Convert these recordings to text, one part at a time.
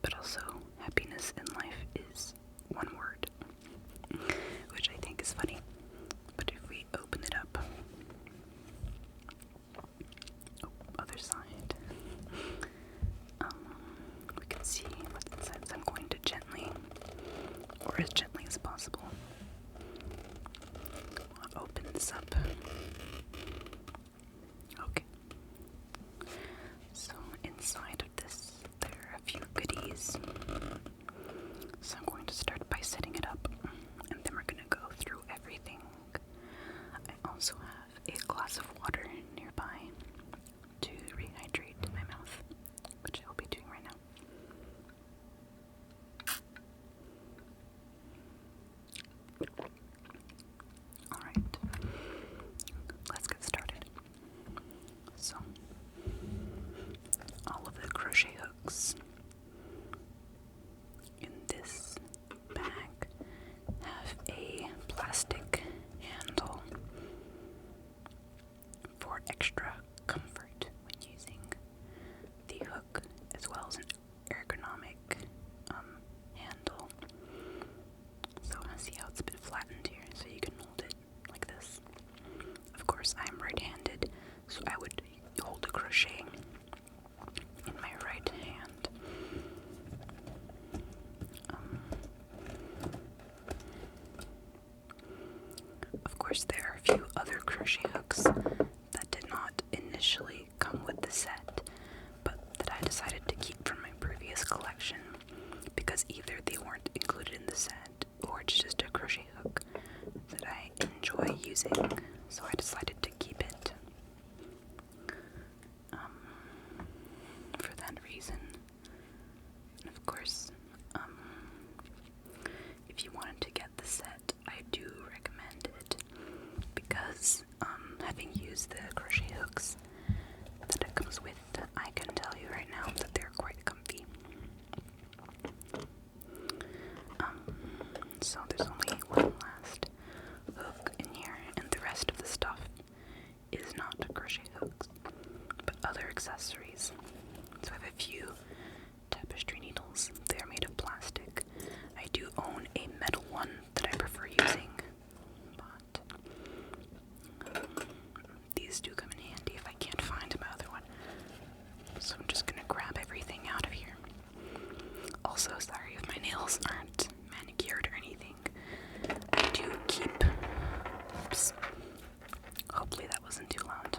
but also happiness in life is one word, which I think is funny. But if we open it up, other side, we can see what's inside. So I'm going to gently, or as gently as possible, open this up. Okay. So inside of this, there are a few goodies. So I'm going to start by setting it up, and then we're going to go through everything. I also have a glass of water nearby to rehydrate my mouth, which I will be doing right now. Alright, let's get started. So, all of the crochet hooks in this bag have a plastic handle for extra comfort when using the hook, as well as an ergonomic handle. So see how it's a bit flattened here, so you can hold it like this. Of course, I'm right-handed, so I would hold the crochet in my right hand. Of course, there are a few other crochet hooks that did not initially come with the set, but that I decided to keep from my previous collection because either they weren't included in the set or it's just a crochet hook that I enjoy using, so I decided to keep it. For that reason. And of course, if you wanted to get the set, I do recommend it because having used the crochet hooks that it comes with, I can tell you right now that they're quite comfy. So there's only one last hook in here, and the rest of the stuff is not crochet hooks, but other accessories. So I have a few tapestry needles. They are made of plastic. I do own a metal one that I prefer using, but these do come in handy if I can't find my other one. So I'm just gonna grab everything out of here. Also, sorry if my nails aren't manicured or anything. I do keep, oops, hopefully that wasn't too loud.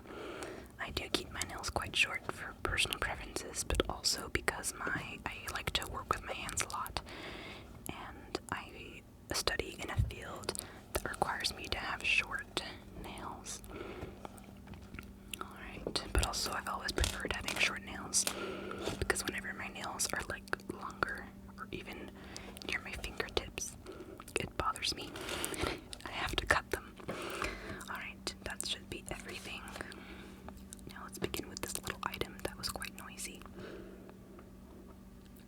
I do keep my nails quite short for personal preferences, but also because I like to work with my hands a lot, and I study in a field that requires me to have short nails. Alright, but also I've always preferred having short nails, because whenever my nails are like longer, or even near my fingertips, it bothers me. I have to cut them. Alright, that should be everything. Now let's begin with this little item that was quite noisy.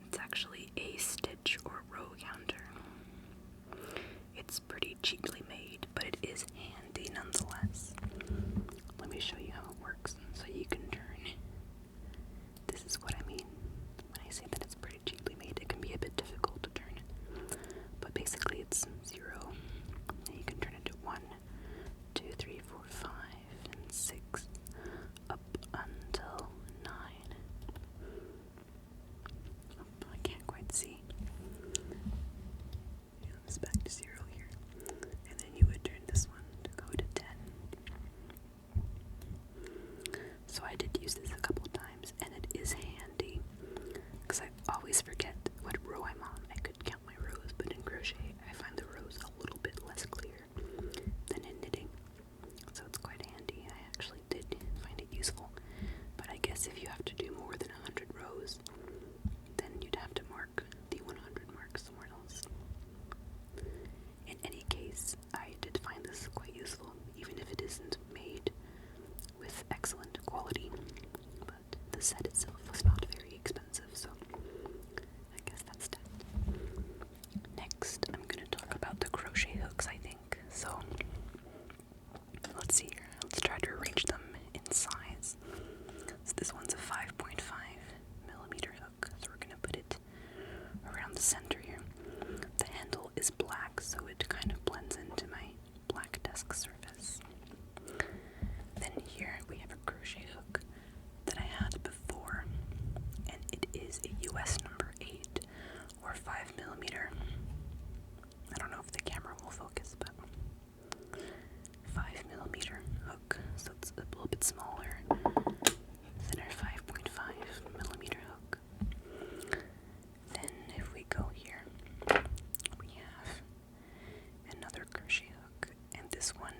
It's actually a stitch or row counter. It's pretty cheaply made, but it is handy nonetheless. Let me show you how it works so you can turn. This is what I mean when I say that it's pretty cheaply made. It can be a bit difficult to turn it, but basically it's 0. And you can turn it to 1, 2, 3, 4, 5, and 6, up until 9. Oh, I can't quite see. It's back to 0 here. And the center here. The handle is black, so it kind of blends into my black desk surface. Then here we have a crochet hook that I had before, and it is a US number 8 or 5mm. I don't know if the camera will focus, but 5mm hook, so it's a little bit smaller than our 5.5mm hook. Then if we go here, we have another crochet hook, and this one,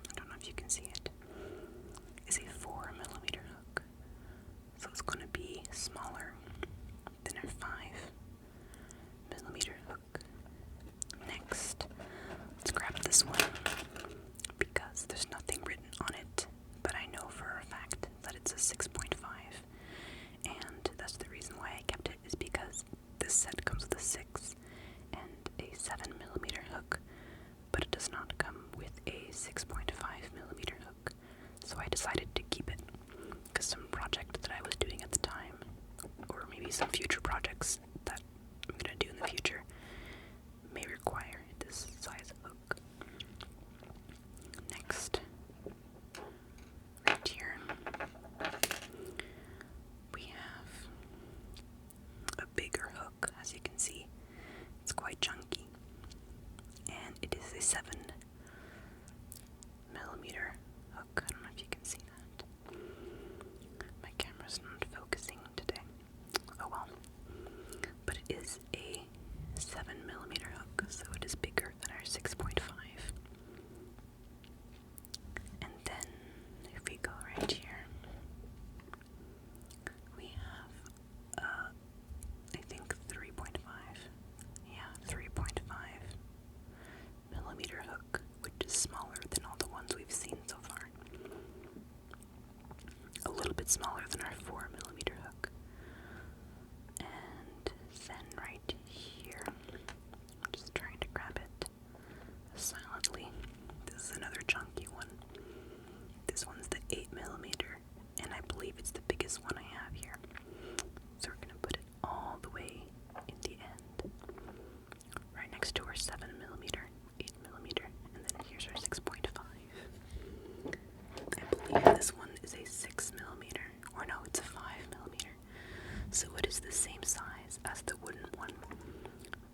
I don't know if you can see it, is a 4mm hook, so it's going to be smaller than our 5mm hook. Next, let's grab this one because there's nothing written on it, but I know for a fact that it's a 6.5, and that's the reason why I kept it, is because this set comes with a 6 and a 7mm hook, but it does not come with a 6.5mm hook, so I decided to keep it because some project that I was doing at the time, or maybe some future projects that I'm going to do in the future, may require this size hook. Next, right here, we have a bigger hook. As you can see, it's quite chunky, and it is a 7mm hook. I don't know if you can see that. My camera's not focusing today. Oh well. But it is a 7mm hook, so it is bigger than our 6.5. And then, if we go right here, we have, I think 3.5. Yeah, 3.5mm hook, which is smaller than all the ones we've seen so far. A little bit smaller than our 4mm hook. And then right here, I'm just trying to grab it silently. This is another chunky one. This one's the 8mm, and I believe it's the biggest one I have here. So we're going to put it all the way in the end, right next to our 7mm, 8mm, and then here's our 6.5. I believe this one is a 6mm, or no, it's a 5mm. So it is the same size as the wooden one,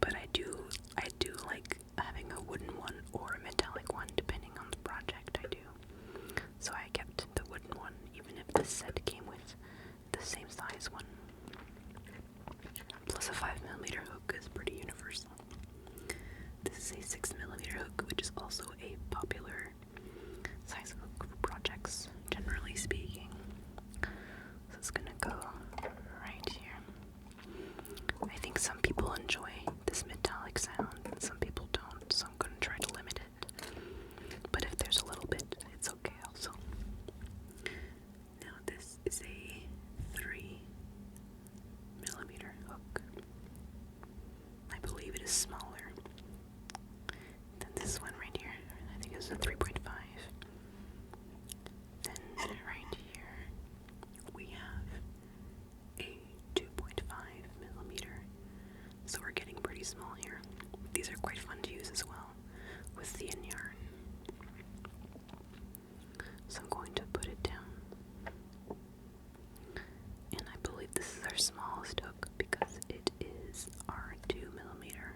but I do like having a wooden one or a metallic one depending on the project I do. So I kept the wooden one even if this set came with the same size one. Plus a 5mm hook is pretty universal. This is a 6mm hook, which is also a popular size hook for projects, generally speaking. So it's gonna go right here. I think some people enjoy this metallic sound and some people don't, so I'm gonna try to limit it. But if there's a little bit, it's okay also. Now this is a 3mm hook. I believe it is smaller than this one right here. I think it's a 3.5. Then right here we have a 2.5mm. So we're getting pretty small here. These are quite fun to use as well with the in yarn. So I'm going to put it down. And I believe this is our smallest hook because it is our 2mm.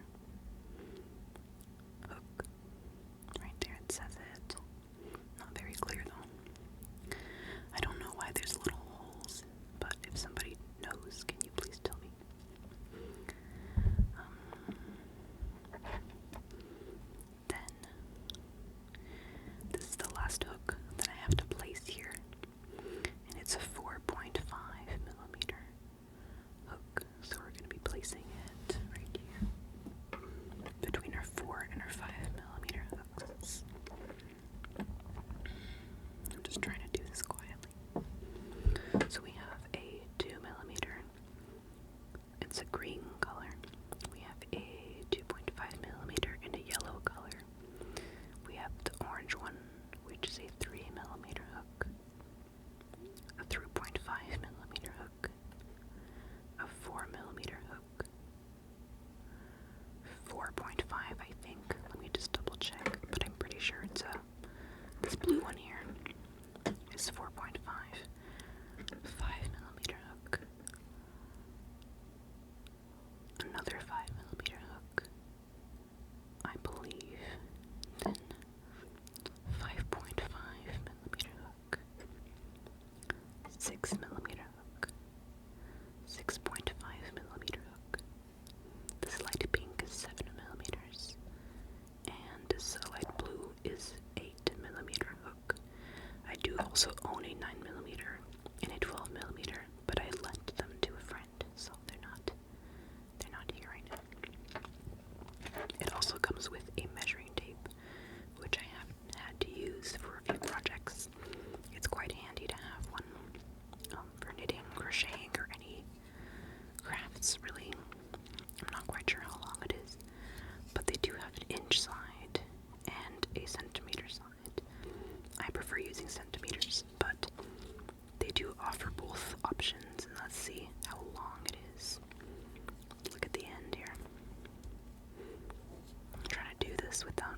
this without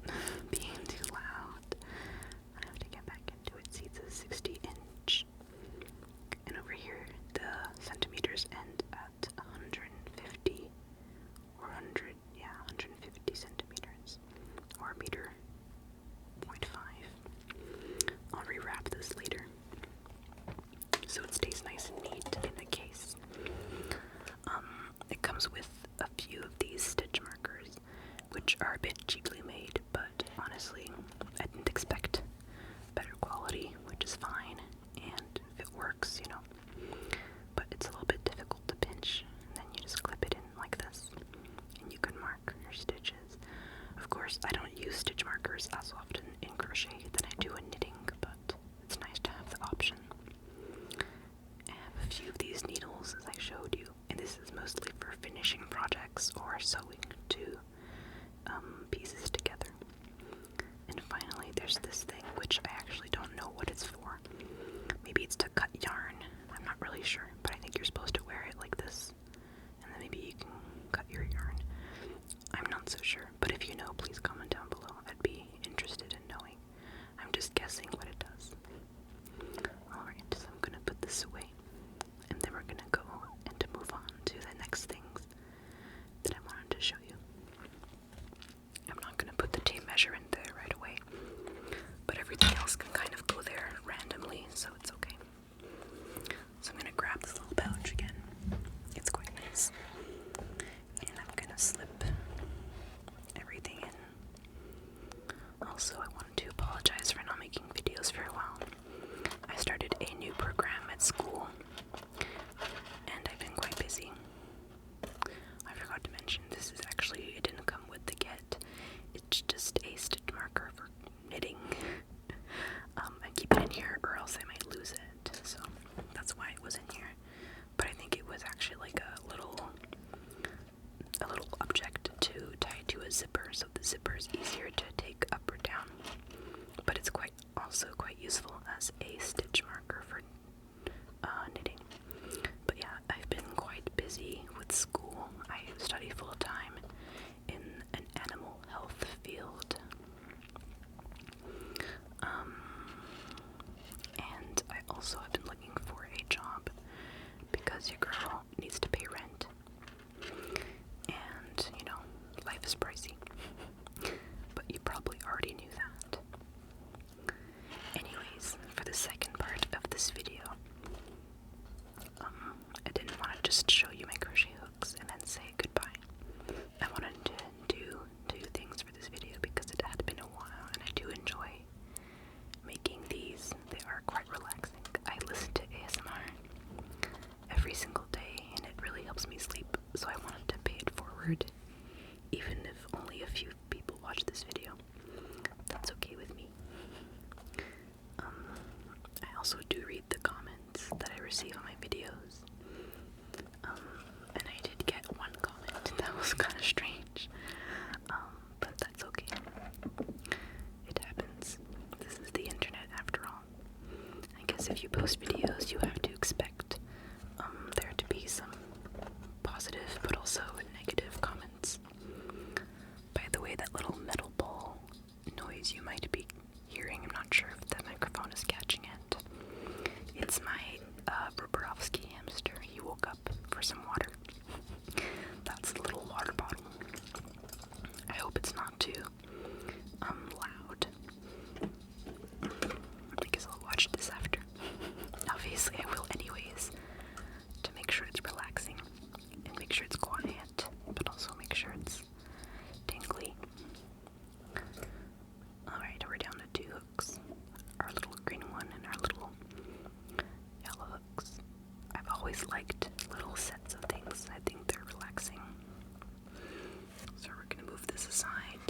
being too loud. I have to get back into it. See, it's a 60-inch. And over here, the centimeters end at 150 or 100, yeah, 150 centimeters, or a meter, 0.5. I'll rewrap this later, so it stays nice and neat in the case. It comes with a few of these stitch markers, which are a bit cheaply made, but honestly, I didn't expect better quality, which is fine, and if it works, you know. But it's a little bit difficult to pinch, and then you just clip it in like this, and you can mark your stitches. Of course, I don't use stitch markers as often in crochet than I do in knitting, but it's nice to have the option. I have a few of these needles, as I showed you, and this is mostly for finishing projects or sewing two pieces together. And finally, there's this thing, which I actually don't know what it's for. Maybe it's to cut yarn. I'm not really sure, but I think you're supposed to wear it like this, and then maybe you can cut your yarn. I'm not so sure, but if you know, please comment down below. I'd be interested in knowing. I'm just guessing what it does. Alright, so I'm gonna put this away, and then we're gonna go and move on to the next things that I wanted to show you. I'm not gonna put the tape measure in there right away, but everything else can kind of go there randomly, so it's okay. So I'm gonna grab this little pouch again. It's quite nice. And I'm gonna slip everything in. Also, I wanted to apologize for not making videos for a while. I started a new program at school, and I've been quite busy. I forgot to mention, this is actually, it didn't come with the kit. It's just a stitch marker for knitting. I keep it in here or else I might lose it, so that's why it was in here. But I think it was actually like a little object to tie to a zipper, so the zipper is easier to take up or down. But it's also quite useful as a stitch marker for knitting. But yeah, I've been quite busy with school. I study full-time in an animal health field. And I also have been looking for a job because your girl needs to pay rent. And, you know, life is pricey. But you probably already knew that. Anyways, for the second part of this video, I didn't want to just show you my crochet hooks and then say goodbye. I wanted to do two things for this video because it had been a while, and I do enjoy making these. They are quite relaxing. I listen to ASMR every single day, and it really helps me sleep, so I wanted to pay it forward. Even if only a few people watch this video, that's okay with me. I also do read the comments that I receive on my videos. And I did get one comment that was kind of strange. But that's okay. It happens. This is the internet after all. I guess if you post videos, you have to expect there to be some positive but also negative comments. By the way, that little metal ball noise you might be hearing, I'm not sure if the microphone is catching it. It's my Bobrovsky hamster. He woke up for some water. That's the little water bottle. I hope it's not too loud. I guess I'll watch this after. Obviously I will anyways, to make sure it's relaxing and make sure it's quiet, but also make sure it's tingly. Alright, we're down to two hooks. Our little green one and our little yellow hooks. I've always liked little sets of things. I think they're relaxing. So we're gonna move this aside.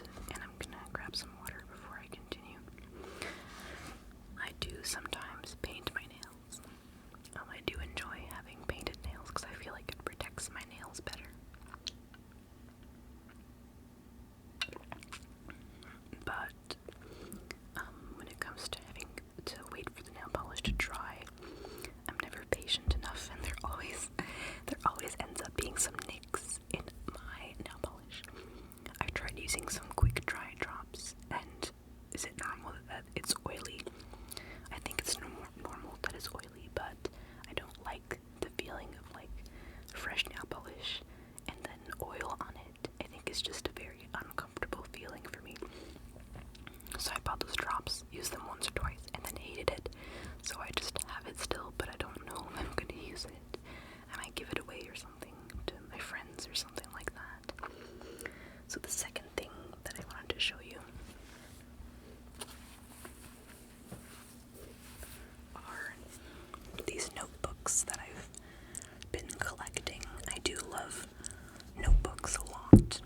out,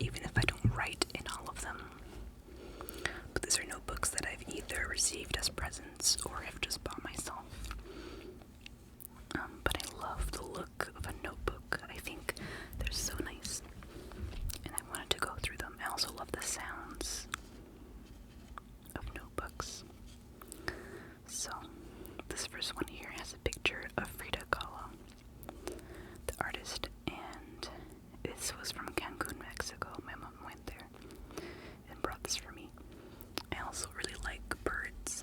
even if I don't write in all of them. But these are notebooks that I've either received as presents or have just bought myself. But I love the look of a notebook. I think they're so nice, and I wanted to go through them. I also love the sounds of notebooks. So, this first one here has a picture of Frida Kahlo, the artist, and this was from Cancun, Mexico. My mom went there and brought this for me. I also really like birds,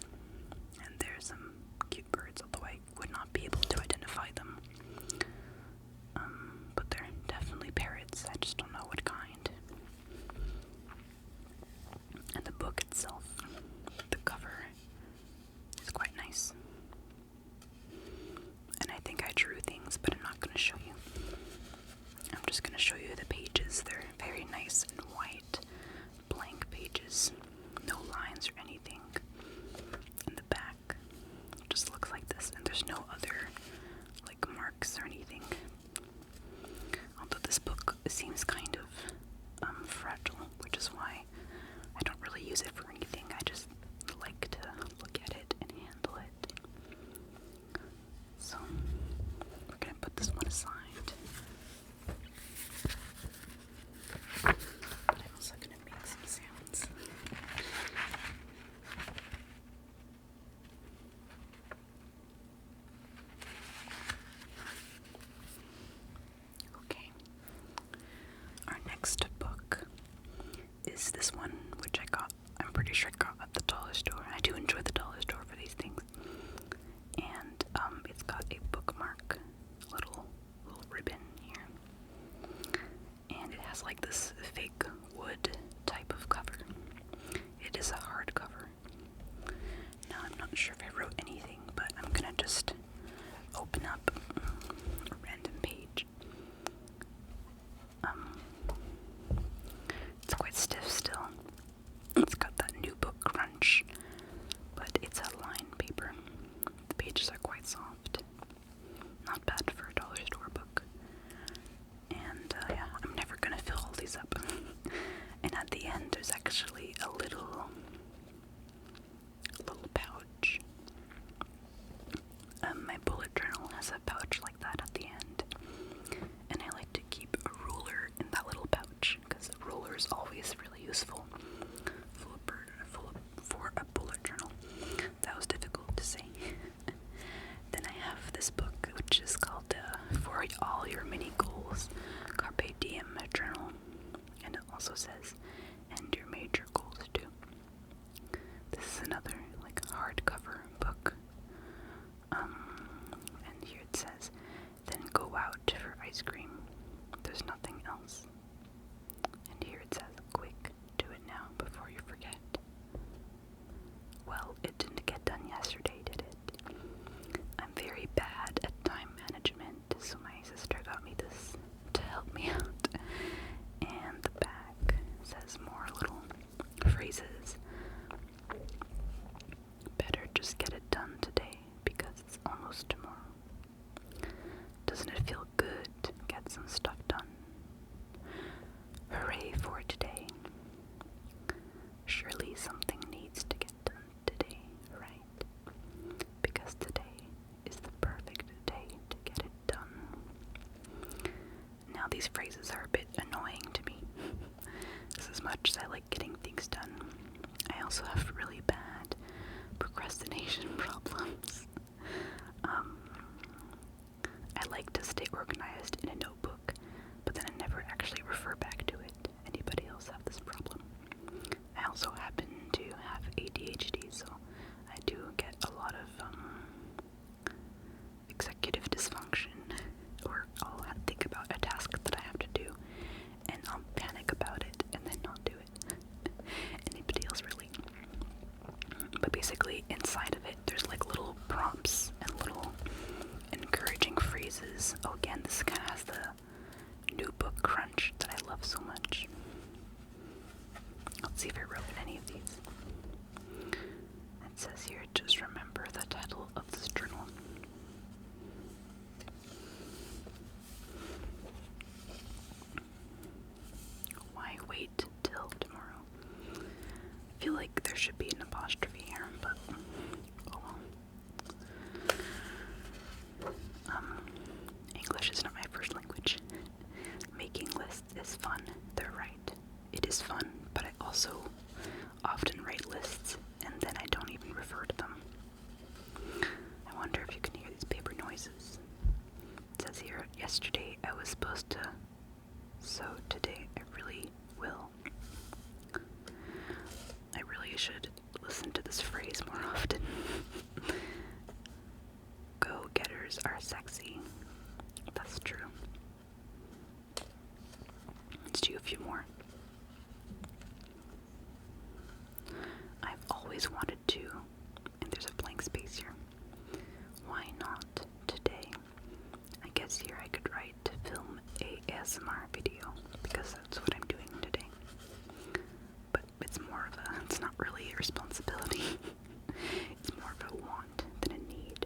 and there's some cute birds, although I would not be able to identify them. But they're definitely parrots. I just don't know what kind. And the book itself, the cover, is quite nice. And I think I drew things, but I'm not going to show you. I'm just going to show you the pages. They're very nice and white, blank pages. No lines or anything. And the back just looks like this, and there's no other like marks or anything. Although this book seems kind of fragile, which is why I don't really use it for anything. I just like to look at it and handle it. So we're gonna put this one aside. But I'm also gonna make some sounds. Okay. Our next book is this one, which I'm pretty sure I got at the dollar store. I do enjoy the dollar store for these things. And it's got a bookmark, little ribbon here. And it has like this fake wood type of cover. It is a hardcover. Now I'm not sure if I wrote anything, but I'm gonna just open up a random page. It's quite stiff still. It's got that new book crunch, but it's a lined paper. The pages are quite soft. Not bad for a dollar store book. And yeah, I'm never gonna fill all these up. And at the end, there's actually a little pouch. My bullet journal has a pouch like that at the end. And I like to keep a ruler in that little pouch, because a ruler is always really useful for a bullet journal. That was difficult to say. Then I have this book, which is called For All Your Mini Goals, Carpe Diem Journal. And it also says, and your major goals too. This is another like hardcover book. And here it says, then go out for ice cream. There's nothing else. And here it says, quick, do it now before you forget. Well, it didn't get done yesterday, did it? I'm very bad at time management, so my sister got me this to help me out. And the back says more little phrases. Better just get it done today, because it's almost tomorrow. Doesn't it feel good to get some stuff done? Hooray for today. Surely something needs to get done today, right? Because today is the perfect day to get it done. Now these phrases are a bit annoying to me, because as much as I like getting things done, I also have really bad procrastination problems. I like to stay organized in a notebook, but then I never actually refer back to it. Anybody else have this problem? I also happen to have ADHD, so I do get a lot of executive dysfunction, or I'll think about a task that I have to do, and I'll panic about it, and then not do it. Anybody else really? But basically, inside of it, there's like little prompts and little encouraging phrases. Oh, again, this kind of has the new book crunch that I love so much. Let's see if I wrote any of these. It says here, just remember the title of this journal. wait till tomorrow. I feel like there should be an apostrophe here, but oh well. English is not my first language. Making lists is fun, they're right. It is fun, but I also often write lists and then I don't even refer to them. I wonder if you can hear these paper noises. It says here, yesterday I was supposed to, so today I really will. I really should listen to this phrase more often. Go-getters are sexy. That's true. Let's do a few more. I've always wanted to, and there's a blank space here. Why not today? I guess here I could write to film a ASMR video, because that's what I'm doing today. But it's more of a, it's not really a responsibility. It's more of a want than a need.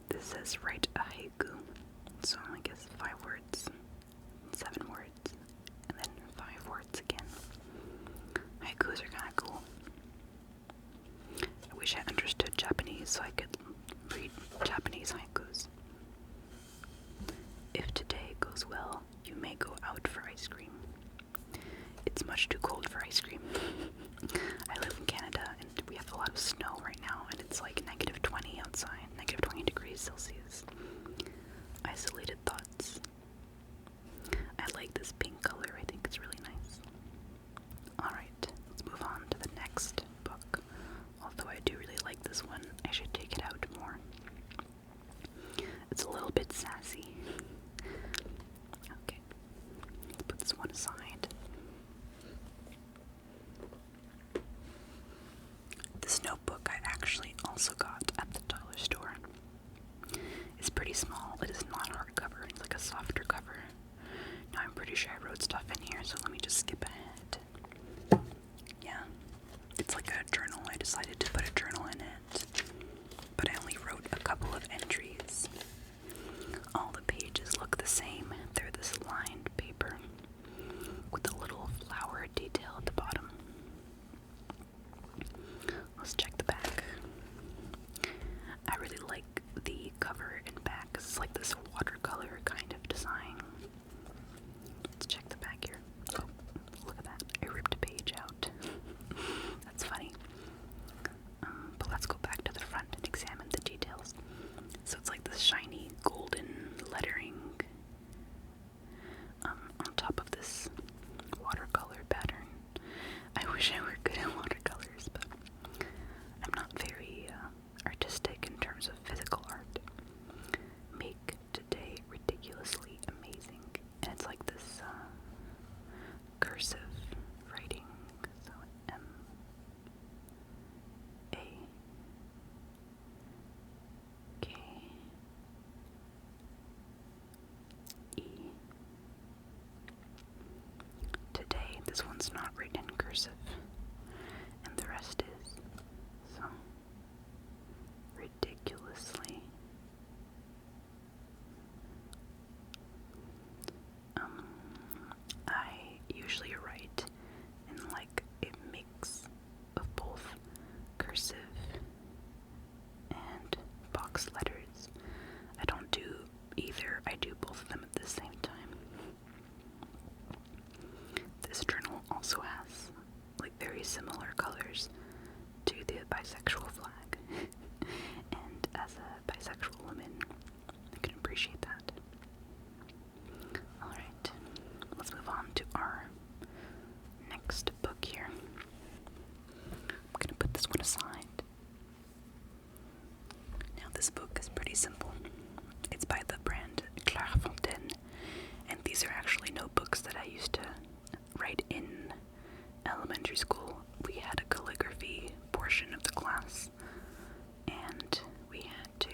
This says write a haiku. So I guess 5 words, 7 words, and then 5 words again. Haikus are kind of cool. I wish I understood Japanese so I could read Japanese haikus. If today goes well, you may go out for ice cream. It's much too cold for ice cream. I live in Canada and we have a lot of snow right now and it's like -20 outside, -20 degrees Celsius. Isolated thoughts. I like this pink color, I think it's really nice. Alright, let's move on to the next book. Although I do really like this one, I should take it out more. It's a little bit sassy. Okay, let's put this one aside. This notebook I actually also got at the dollar store. It's pretty small, it is not hardcover, it's like a softer cover. Now I'm pretty sure I wrote stuff in here, so let me just skip ahead. Yeah, it's like a journal. I decided to put a journal in it, but I only wrote a couple of entries. All the pages look the same. They're this lined paper with a little flower detail at the bottom. Let's check the back. I really like the cover and back. It's like this watercolor kind of design. Let's check the back here. Oh, look at that. I ripped a page out. That's funny. But let's go back to the front and examine the details. So it's like this shiny golden lettering on top of this watercolor pattern. I wish I were good at watercolors, but I'm not very artistic in terms of physical art. Make today ridiculously amazing. And it's like this cursive writing. So M-A-K-E. Today, this one's not written in cursive, and the rest is. So, ridiculously. I usually write in like a mix of both cursive and box letters. I don't do either, I do both of them at the same time. This journal also has like very similar colors to the bisexual flag. And as a bisexual woman, I can appreciate that. Alright, let's move on to our next book here. I'm gonna put this one aside. Now this book is pretty simple. It's by the brand Clairefontaine, and these are actually notebooks that I used to write in elementary school. We had a calligraphy portion of the class, and we had to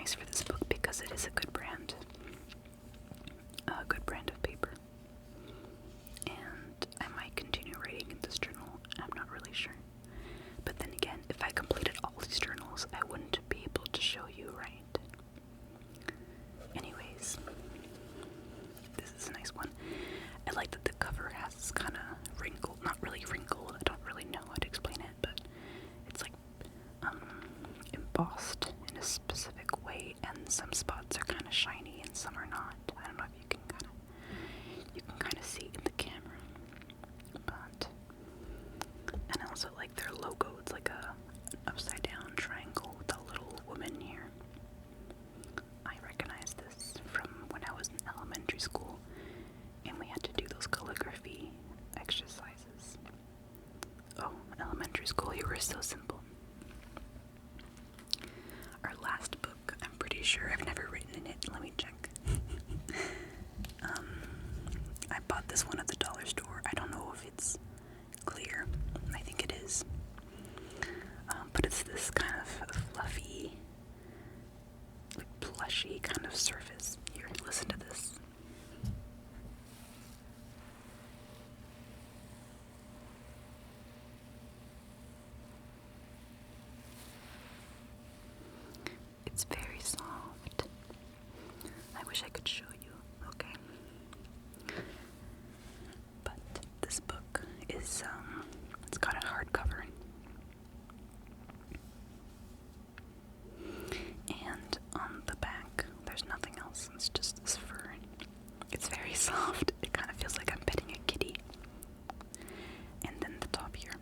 nice for this book because it is a good brand of paper. And I might continue writing in this journal. I'm not really sure. But then again, if I completed all these journals, I wouldn't be able to show you, right? Anyways, this is a nice one. I like that the cover has kind of wrinkled, not really wrinkled, I don't really know how to explain it, but it's like embossed in a specific way, and some spots are kind of shiny and some are not. I don't know if you can kind of see in the camera, but, and I also like their logo. It's like an upside down triangle with a little woman here. I recognize this from when I was in elementary school and we had to do those calligraphy exercises. Oh, elementary school, you were so simple. Our last book, I'm pretty sure I've never written in it. Let me check. I bought this one at the dollar store. I don't know if it's clear. I think it is. But it's this kind of fluffy, like plushy kind of surface. Here, listen to this. It's very soft. I wish I could show you, okay? But this book is, it's got a hardcover. And on the back, there's nothing else. It's just this fur. It's very soft. It kind of feels like I'm petting a kitty. And then the top here,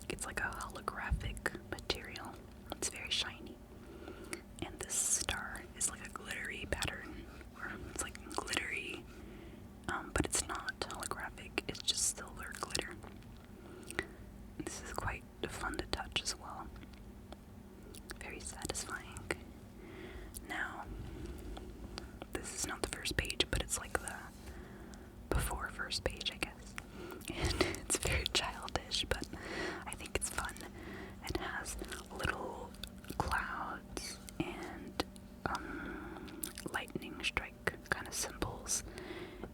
it's like a holographic material. It's very shiny. And this star is like a glittery pattern, or it's like glittery, but it's not holographic. It's just silver glitter. This is quite fun to touch as well. Very satisfying. Now, this is not the first page, but it's like the before first page, I guess. And it's very childish, but I think it's fun. It has little clouds and lightning strike kind of symbols,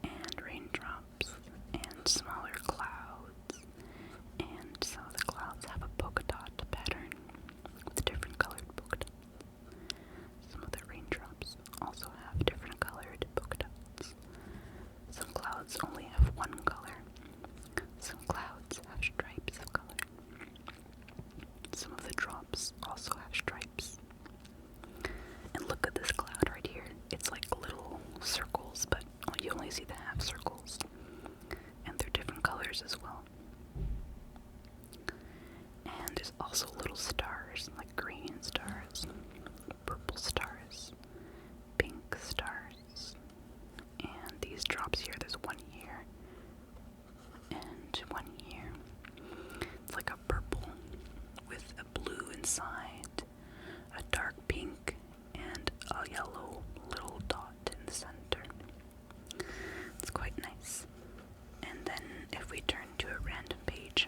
and raindrops, and smaller clouds. And so the clouds have a polka dot pattern with different colored polka dots. Some of the raindrops also have different colored polka dots. Some clouds only have one color. Some clouds have stripes of color. Some of the drops also have stripes. And look at this cloud right here. It's like little circles, but you only see the half circles. And they're different colors as well. And there's also little stars, like green stars, purple stars, pink stars. And these drops here, there's one here and one here. It's like a purple with a blue inside, a dark pink, and a yellow little dot in the center. It's quite nice. And then if we turn to a random page,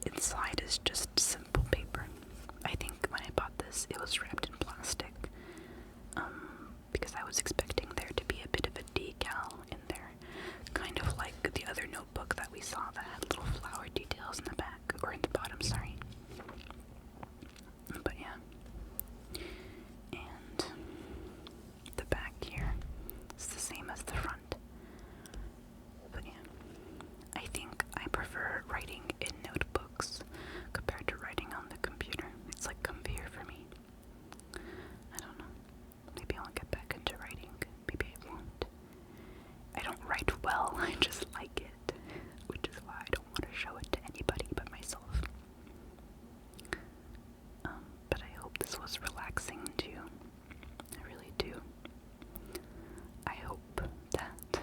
inside is just simple paper. I think when I bought this, it was wrapped in plastic, because I was expecting there to be a bit of a decal in there, kind of like the other notebook that we saw that had little flower details in the back, or in the bottom, sorry. But yeah. And the back here is the same as the front. But yeah. I think I prefer writing in notebooks compared to writing on the computer. It's like comfier for me. I don't know. Maybe I'll get back into writing. Maybe I won't. I don't write well, I just like it, which is why I don't want to show it to anybody but myself. But I hope this was relaxing too. I really do. I hope that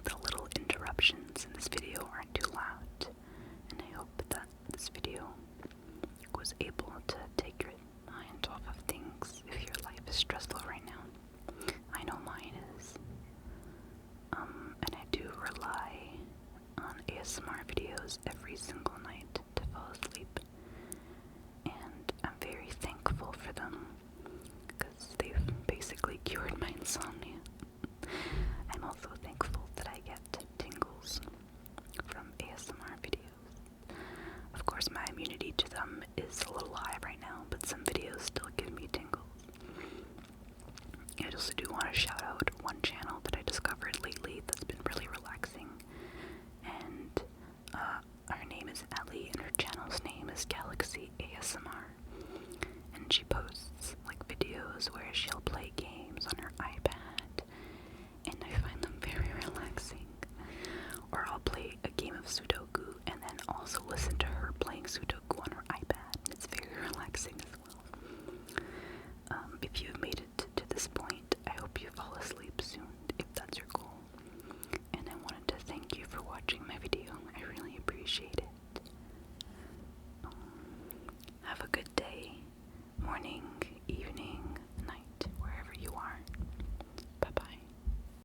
the little interruptions in this video aren't too loud, and I hope that this video was able to take your mind off of things if your life is stressful right now. I know mine is. And I do rely on ASMR videos every single night to fall asleep. And I'm very thankful for them, because insomnia. I'm also thankful that I get tingles from ASMR videos. Of course, my immunity to them is a little high right now, but some videos still give me tingles. I also do want to shout out one channel that I discovered lately that's been really relaxing, and her name is Ellie, and her channel's name is Galaxy ASMR, and she posts like videos where she'll play games on her iPad, and I find them very relaxing. Or I'll play a game of Sudoku and then also listen to her playing Sudoku